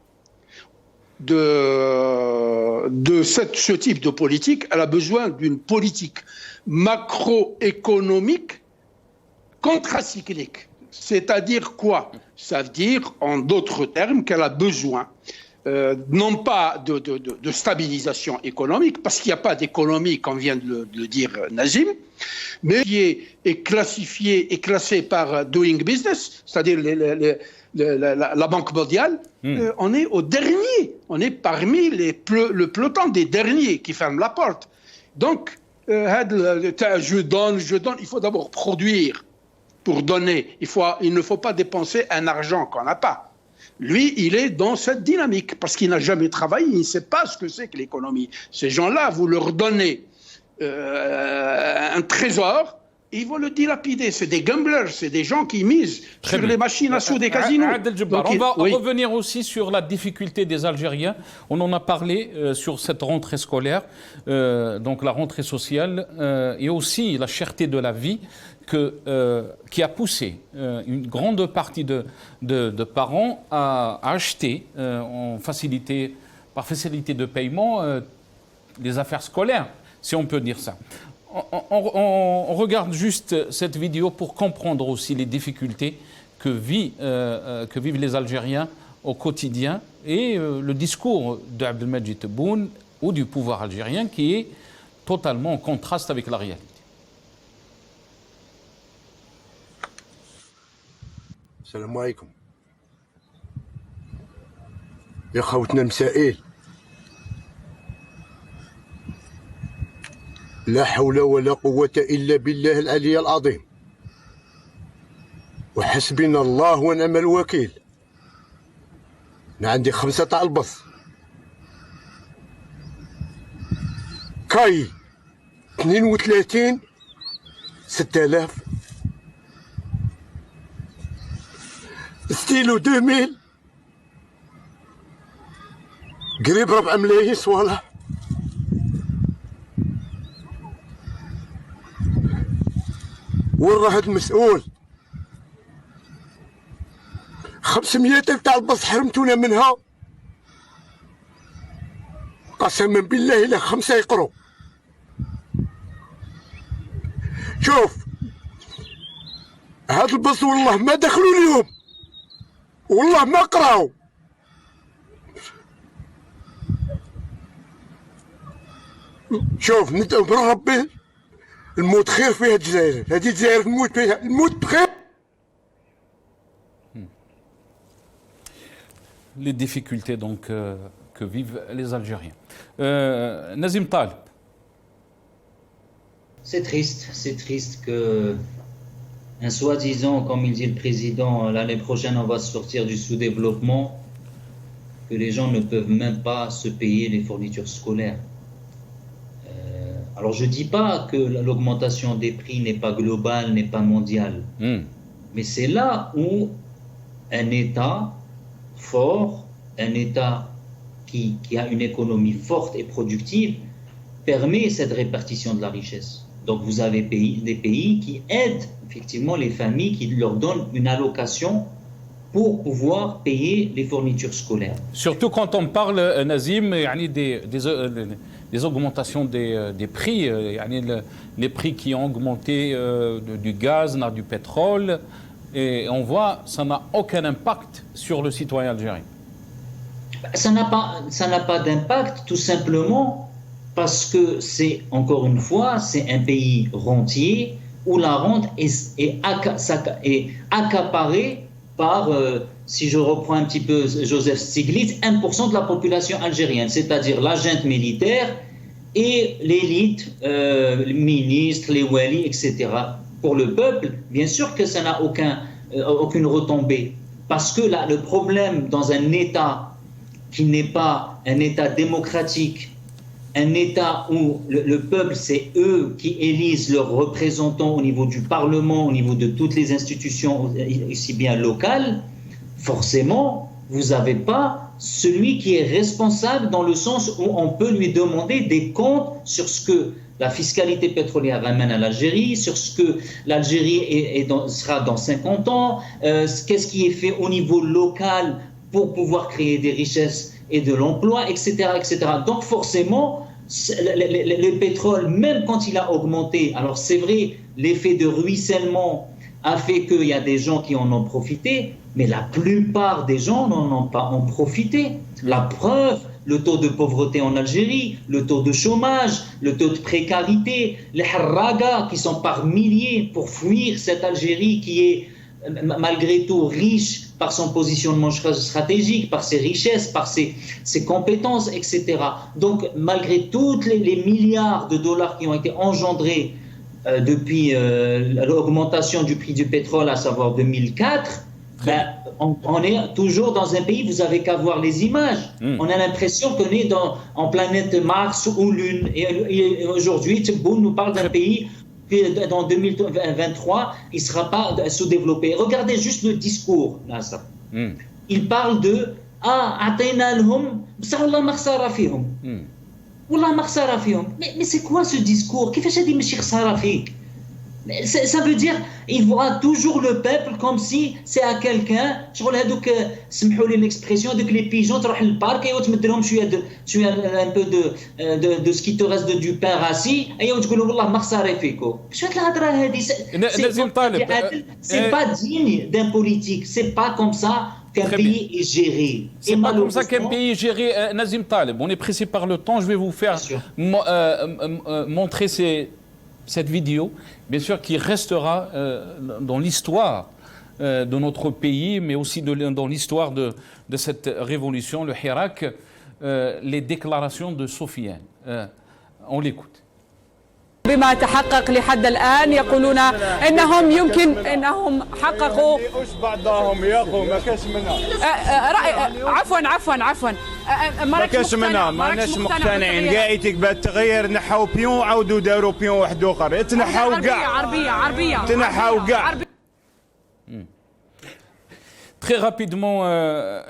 de ce type de politique. Elle a besoin d'une politique macroéconomique contracyclique. C'est-à-dire quoi? Ça veut dire, en d'autres termes, qu'elle a besoin non pas de stabilisation économique, parce qu'il n'y a pas d'économie, comme vient de le dire Nazim, mais qui est classifiée et classée par Doing Business, c'est-à-dire la Banque mondiale. On est au dernier, on est parmi le peloton des derniers qui ferment la porte. Donc, je donne, il faut d'abord produire pour donner. Il ne faut pas dépenser un argent qu'on n'a pas. Lui, il est dans cette dynamique parce qu'il n'a jamais travaillé, il ne sait pas ce que c'est que l'économie. Ces gens-là, vous leur donnez un trésor, ils vont le dilapider. C'est des gamblers, c'est des gens qui misent sur les machines à sous des casinos.
On va revenir aussi sur la difficulté des Algériens. On en a parlé sur cette rentrée scolaire, donc la rentrée sociale, et aussi la cherté de la vie qui a poussé une grande partie de parents à acheter par facilité de paiement les affaires scolaires, si on peut dire ça. On regarde juste cette vidéo pour comprendre aussi les difficultés que vivent les Algériens au quotidien et le discours d'Abdelmadjid Tebboune ou du pouvoir algérien qui est totalement en contraste avec la réalité.
السلام عليكم يا خوتنا المسائل. لا حول ولا قوة إلا بالله العلي العظيم وحسبنا الله ونعم الوكيل. أنا عندي 5 تاع البص كاي 32 6000 ستيلو 2000 قريب 4 ملايين صوالح. وين راه هاد المسؤول؟ 500,000 تاع البص حرمتونا منها قسما بالله الا 5 يقروا. شوف هاد البص والله ما دخلوا اليوم والله ما قراو. شوف ندعو من ربي الموت خير فيها الجزائر. هذه الجزائر الموت فيها الموت بخير.
Les difficultés donc que vivent les Algériens. Nazim Taleb.
C'est triste que un soi-disant, comme il dit le président, l'année prochaine on va sortir du sous-développement, que les gens ne peuvent même pas se payer les fournitures scolaires. Alors je ne dis pas que l'augmentation des prix n'est pas globale, n'est pas mondiale, mais c'est là où un État fort, un État qui a une économie forte et productive, permet cette répartition de la richesse. Donc vous avez des pays qui aident effectivement les familles, qui leur donnent une allocation pour pouvoir payer les fournitures scolaires.
Surtout quand on parle, Nazim, des augmentations des prix, les prix qui ont augmenté du gaz, du pétrole, et on voit ça n'a aucun impact sur le citoyen algérien.
Ça n'a pas d'impact, tout simplement parce que c'est, encore une fois, c'est un pays rentier où la rente est accaparée par, si je reprends un petit peu Joseph Stiglitz, 1% de la population algérienne, c'est-à-dire la junte militaire et l'élite, les ministres, les walis, etc. Pour le peuple, bien sûr que ça n'a aucune retombée. Parce que là, le problème dans un État qui n'est pas un État démocratique, un État où le peuple, c'est eux qui élisent leurs représentants au niveau du Parlement, au niveau de toutes les institutions, aussi bien locales, forcément, vous n'avez pas celui qui est responsable dans le sens où on peut lui demander des comptes sur ce que la fiscalité pétrolière ramène à l'Algérie, sur ce que l'Algérie sera dans 50 ans, qu'est-ce qui est fait au niveau local pour pouvoir créer des richesses et de l'emploi, etc., etc. Donc forcément, le pétrole, même quand il a augmenté, alors c'est vrai, l'effet de ruissellement a fait qu'il y a des gens qui en ont profité, mais la plupart des gens n'en ont pas en profité. La preuve, le taux de pauvreté en Algérie, le taux de chômage, le taux de précarité, les harragas qui sont par milliers pour fuir cette Algérie qui est malgré tout riche par son positionnement stratégique, par ses richesses, par ses compétences, etc. Donc, malgré tous les milliards de dollars qui ont été engendrés depuis l'augmentation du prix du pétrole, à savoir 2004, on est toujours dans un pays, vous avez qu'à voir les images. On a l'impression qu'on est en planète Mars ou Lune. Et aujourd'hui, Tebboune nous parle d'un pays dans 2023, il ne sera pas sous-développé. Regardez juste le discours, là, ça. Il parle de « atayna lahum, b'sa wallah ma khsara fihum ». Wallah ma khsara fihum. Mais c'est quoi ce discours? Kifash hadi machi khsara fik? Ça veut dire il voit toujours le peuple comme si c'est à quelqu'un. شغل هذوك سمحوا لي l'expression هذوك les pigeons تروح للبارك ايوا تمد لهم شويه un peu de ce qui te reste du pain rassis ايوا تقول والله ما خساره فيكم. شو هاد الهضره هذه؟ C'est pas digne d'un politique, c'est pas comme ça qu'un pays est géré.
C'est pas comme ça qu'un pays est géré, Nazim Taleb. On est pressé par le temps, je vais vous faire montrer cette vidéo, bien sûr, qui restera dans l'histoire de notre pays, mais aussi dans l'histoire de cette révolution, le Hirak, les déclarations de Sofiane. On l'écoute.
بما تحقق لحد الآن يقولون إنهم يمكن إنهم حققوا
ايش بعضهم ياخذوا ما كاش منها
عفوا
ما كاش منها ماناش مقتنعين قايتك بالتغيير نحاو بيون عاودوا داروا بيون واحد اخر تنحاو كاع
عربية
تنحاو كاع.
Très rapidement,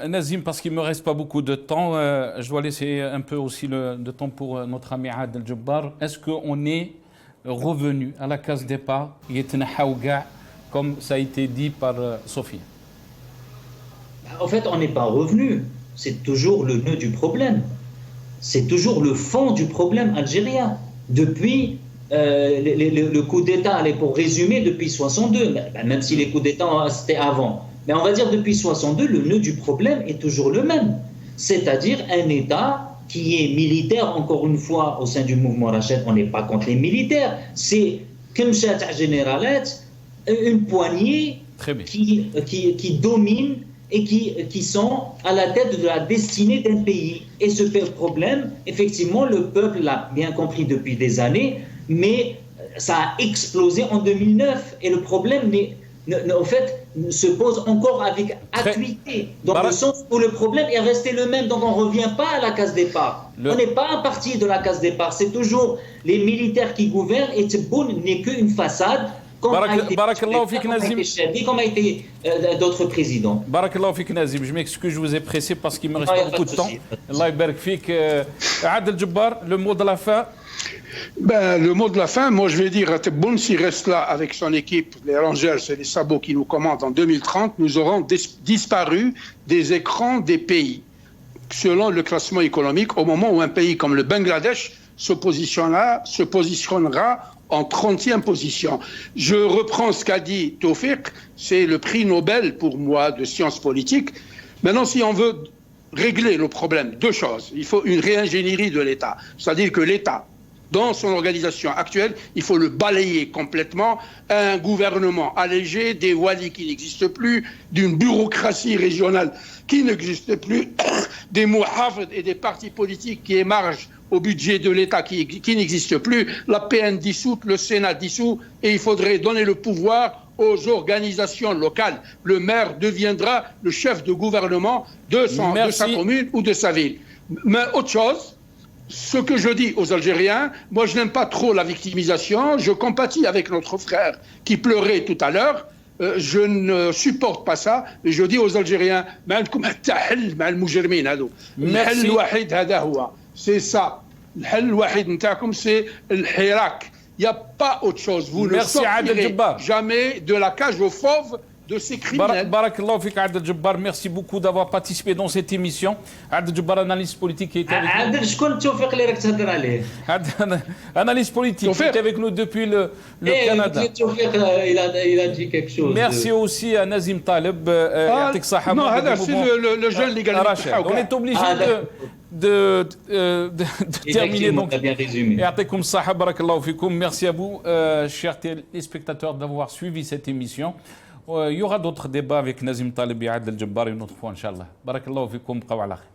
Nazim, parce qu'il ne me reste pas beaucoup de temps, je dois laisser un peu aussi de temps pour notre ami Adel Djebbar. Est-ce qu'on est revenu à la case départ, comme ça a été dit par Sophie?
En fait, on n'est pas revenu. C'est toujours le nœud du problème. C'est toujours le fond du problème algérien. Depuis le coup d'État, allez, pour résumer, depuis 62, même si les coups d'État c'était avant, mais on va dire depuis 62, le nœud du problème est toujours le même. C'est-à-dire un État qui est militaire, encore une fois, au sein du mouvement Rached, on n'est pas contre les militaires. C'est Kemchat Généralet, une poignée qui domine et qui sont à la tête de la destinée d'un pays. Et ce problème, effectivement, le peuple l'a bien compris depuis des années, mais ça a explosé en 2009 et le problème en fait, se pose encore avec acuité, dans le sens où le problème est resté le même, donc on ne revient pas à la case départ. On n'est pas un parti de la case départ, c'est toujours les militaires qui gouvernent et Tebboune n'est qu'une façade, comme a été d'autres présidents.
Barakallahu fik Nazim, je m'excuse, je vous ai pressé parce qu'il me reste pas beaucoup de temps. Allah yabarak fik. Adel Jabbar, le mot de la fin.
Ben, le mot de la fin, moi je vais dire à Tebboune, s'il reste là avec son équipe, les Rangers et les sabots qui nous commandent en 2030, nous aurons disparu des écrans des pays, selon le classement économique, au moment où un pays comme le Bangladesh se positionnera en 30e position. Je reprends ce qu'a dit Tawfiq, c'est le prix Nobel pour moi de sciences politiques. Maintenant, si on veut régler le problème, deux choses. Il faut une réingénierie de l'État, c'est-à-dire que l'État, dans son organisation actuelle, il faut le balayer complètement. Un gouvernement allégé, des walis qui n'existent plus, d'une bureaucratie régionale qui n'existe plus, des muhafid et des partis politiques qui émargent au budget de l'État qui n'existe plus, la PN dissoute, le Sénat dissous, et il faudrait donner le pouvoir aux organisations locales. Le maire deviendra le chef de gouvernement de sa commune ou de sa ville. Mais autre chose, ce que je dis aux Algériens, moi je n'aime pas trop la victimisation, je compatis avec notre frère qui pleurait tout à l'heure, je ne supporte pas ça, et je dis aux Algériens, c'est ça, c'est le hirak. Il n'y a pas autre chose, vous ne sortirez jamais de la cage aux fauves de ces criminels.
Barakallahu fik Adel Jabbar, merci beaucoup d'avoir participé dans cette émission. Adel Jabbar, analyste politique qui est avec nous.
Adel, شكون توفيق اللي راك تهضر عليه؟
Analyste politique qui est avec nous depuis le Canada.
Il a dit quelque chose.
Merci aussi à Nazim Taleb.
Non, c'est le jeune légaliste.
On est obligé de terminer. Donc, merci à vous, chers téléspectateurs, d'avoir suivi cette émission. Il y aura d'autres débats avec Nazim Taleb et Adel Jabbar une autre fois, Inch'Allah. Barakallahu fikum, qawa ala khair.